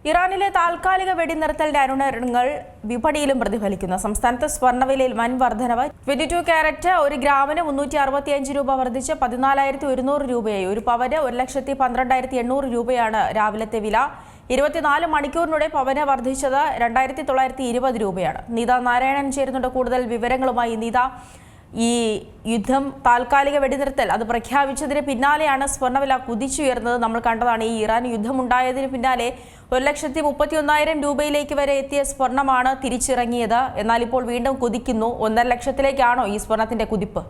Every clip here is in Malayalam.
ഇറാനിലെ താൽക്കാലിക വെടിനിർത്തലിന്റെ അനുരണനങ്ങൾ വിപണിയിലും പ്രതിഫലിക്കുന്നു. സംസ്ഥാനത്ത് സ്വർണ്ണവിലയിൽ വൻ വർധനവ്. 22 കാരറ്റ് 1 ഗ്രാമിന് 365 രൂപ വർദ്ധിച്ച് 14,100 രൂപയായി. ഒരു പവന് 1,12,800 രൂപയാണ് രാവിലത്തെ വില. 24 മണിക്കൂറിനുള്ളിൽ പവന് വർദ്ധിച്ചത് 2,920 രൂപയാണ്. നീത നാരായണൻ ചേരുന്നുണ്ട് കൂടുതൽ വിവരങ്ങളുമായി. നീത, ഈ യുദ്ധം താൽക്കാലിക വെടിനിർത്തൽ അത് പ്രഖ്യാപിച്ചതിന് പിന്നാലെയാണ് സ്വർണ്ണവില കുതിച്ചുയർന്നത്. നമ്മൾ കണ്ടതാണ്. ഈ ഇറാൻ യുദ്ധമുണ്ടായതിന് പിന്നാലെ 1,31,000 രൂപയിലേക്ക് വരെ എത്തിയ സ്വർണ്ണമാണ് തിരിച്ചിറങ്ങിയത്. എന്നാൽ ഇപ്പോൾ വീണ്ടും കുതിക്കുന്നു. 1.5 ലക്ഷത്തിലേക്കാണോ ഈ സ്വർണത്തിന്റെ കുതിപ്പ്?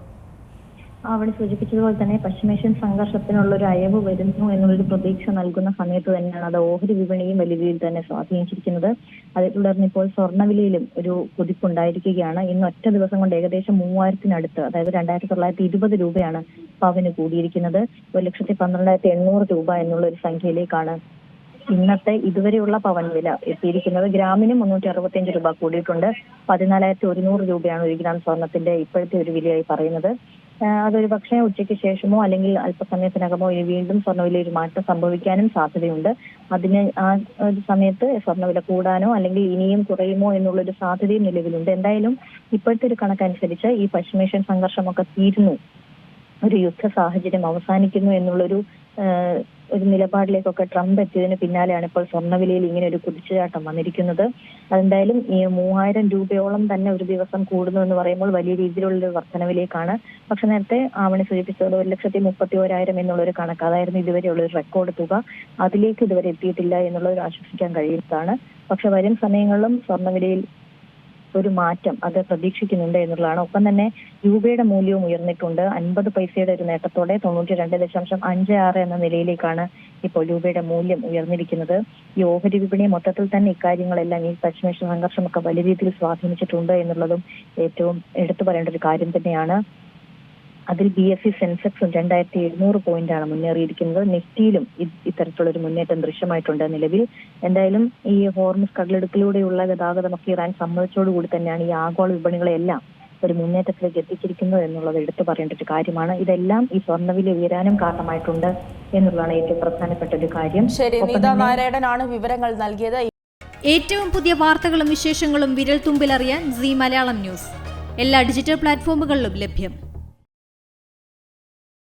അവിടെ സൂചിപ്പിച്ചതുപോലെ തന്നെ പശ്ചിമേഷ്യൻ സംഘർഷത്തിനുള്ള ഒരു അയവ് വരുന്നു എന്നുള്ളൊരു പ്രതീക്ഷ നൽകുന്ന സമയത്ത് തന്നെയാണ് അത് ഓഹരി വിപണിയും വലിയ രീതിയിൽ തന്നെ സ്വാധീനിച്ചിരിക്കുന്നത്. അതേ തുടർന്ന് ഇപ്പോൾ സ്വർണ്ണവിലയിലും ഒരു കുതിപ്പുണ്ടായിരിക്കുകയാണ്. ഇന്ന് ഒറ്റ ദിവസം കൊണ്ട് ഏകദേശം 3,000-നടുത്ത്, അതായത് 2,920 രൂപയാണ് പവന് കൂടിയിരിക്കുന്നത്. 1,12,800 രൂപ എന്നുള്ള ഒരു സംഖ്യയിലേക്കാണ് ഇന്നത്തെ ഇതുവരെയുള്ള പവൻ വില എത്തിയിരിക്കുന്നത്. ഗ്രാമിന് 365 രൂപ കൂടിയിട്ടുണ്ട്. 14,100 രൂപയാണ് 1 ഗ്രാം സ്വർണത്തിന്റെ ഇപ്പോഴത്തെ ഒരു വിലയായി പറയുന്നത്. അതൊരു പക്ഷേ ഉച്ചയ്ക്ക് ശേഷമോ അല്ലെങ്കിൽ അല്പസമയത്തിനകമോ ഇനി വീണ്ടും സ്വർണ്ണവില ഒരു മാറ്റം സംഭവിക്കാനും സാധ്യതയുണ്ട്. അതിന് ആ ഒരു സമയത്ത് സ്വർണ്ണവില കൂടാനോ അല്ലെങ്കിൽ ഇനിയും കുറയുമോ എന്നുള്ളൊരു സാധ്യതയും നിലവിലുണ്ട്. എന്തായാലും ഇപ്പോഴത്തെ ഒരു കണക്കനുസരിച്ച് ഈ പശ്ചിമേഷ്യൻ സംഘർഷമൊക്കെ തീരുന്നു, ഒരു യുദ്ധ സാഹചര്യം അവസാനിക്കുന്നു എന്നുള്ളൊരു ഒരു നിലപാടിലേക്കൊക്കെ ട്രംപ് എത്തിയതിന് പിന്നാലെയാണ് ഇപ്പോൾ സ്വർണ്ണവിലയിൽ ഇങ്ങനെ ഒരു കുതിച്ചുചാട്ടം വന്നിരിക്കുന്നത്. അതെന്തായാലും ഈ 3,000 രൂപയോളം തന്നെ ഒരു ദിവസം കൂടുന്നു എന്ന് പറയുമ്പോൾ വലിയ രീതിയിലുള്ള വർധനവിലേക്കാണ്. പക്ഷെ നേരത്തെ ആവണി സൂചിപ്പിച്ചത് 1,31,000 എന്നുള്ളൊരു കണക്ക്, അതായിരുന്നു ഇതുവരെയുള്ള ഒരു റെക്കോർഡ് തുക. അതിലേക്ക് ഇതുവരെ എത്തിയിട്ടില്ല എന്നുള്ളത് ആശ്വസിക്കാൻ കഴിയുന്നതാണ്. പക്ഷെ വരും സമയങ്ങളിലും സ്വർണ്ണവിലയിൽ ഒരു മാറ്റം അത് പ്രതീക്ഷിക്കുന്നുണ്ട് എന്നുള്ളതാണ്. ഒപ്പം തന്നെ രൂപയുടെ മൂല്യവും ഉയർന്നിട്ടുണ്ട്. 50 പൈസയുടെ ഒരു നേട്ടത്തോടെ 92.56 എന്ന നിലയിലേക്കാണ് ഇപ്പോൾ രൂപയുടെ മൂല്യം ഉയർന്നിരിക്കുന്നത്. ഈ ഓഹരി വിപണി മൊത്തത്തിൽ തന്നെ ഇക്കാര്യങ്ങളെല്ലാം ഈ പശ്ചിമേഷ്യൻ സംഘർഷമൊക്കെ വലിയ രീതിയിൽ സ്വാധീനിച്ചിട്ടുണ്ട് എന്നുള്ളതും ഏറ്റവും എടുത്തു പറയേണ്ട ഒരു കാര്യം തന്നെയാണ്. അതിൽ BSE സെൻസെക്സും 2,700 പോയിന്റാണ് മുന്നേറിയിരിക്കുന്നത്. നിഫ്റ്റിയിലും ഇത്തരത്തിലുള്ളൊരു മുന്നേറ്റം ദൃശ്യമായിട്ടുണ്ട് നിലവിൽ. എന്തായാലും ഈ ഹോർമുസ് കടലിടുക്കിലൂടെയുള്ള ഗതാഗതമൊക്കെ ഇറാൻ സമ്മതിച്ചോടുകൂടി തന്നെയാണ് ഈ ആഗോള വിപണികളെല്ലാം ഒരു മുന്നേറ്റത്തിലേക്ക് എത്തിച്ചിരിക്കുന്നത് എന്നുള്ളത് എടുത്തു പറയേണ്ട ഒരു കാര്യമാണ്. ഇതെല്ലാം ഈ സ്വർണ്ണവില ഉയരാനും കാരണമായിട്ടുണ്ട് എന്നുള്ളതാണ് ഏറ്റവും പ്രധാനപ്പെട്ട ഒരു കാര്യം. ശരി, നീത നാരായണനാണ് വിവരങ്ങൾ നൽകിയത്. ഏറ്റവും പുതിയ വാർത്തകളും വിശേഷങ്ങളും വിരൽ തുമ്പിലറിയാൻ സീ മലയാളം ന്യൂസ് എല്ലാ ഡിജിറ്റൽ പ്ലാറ്റ്ഫോമുകളിലും ലഭ്യം.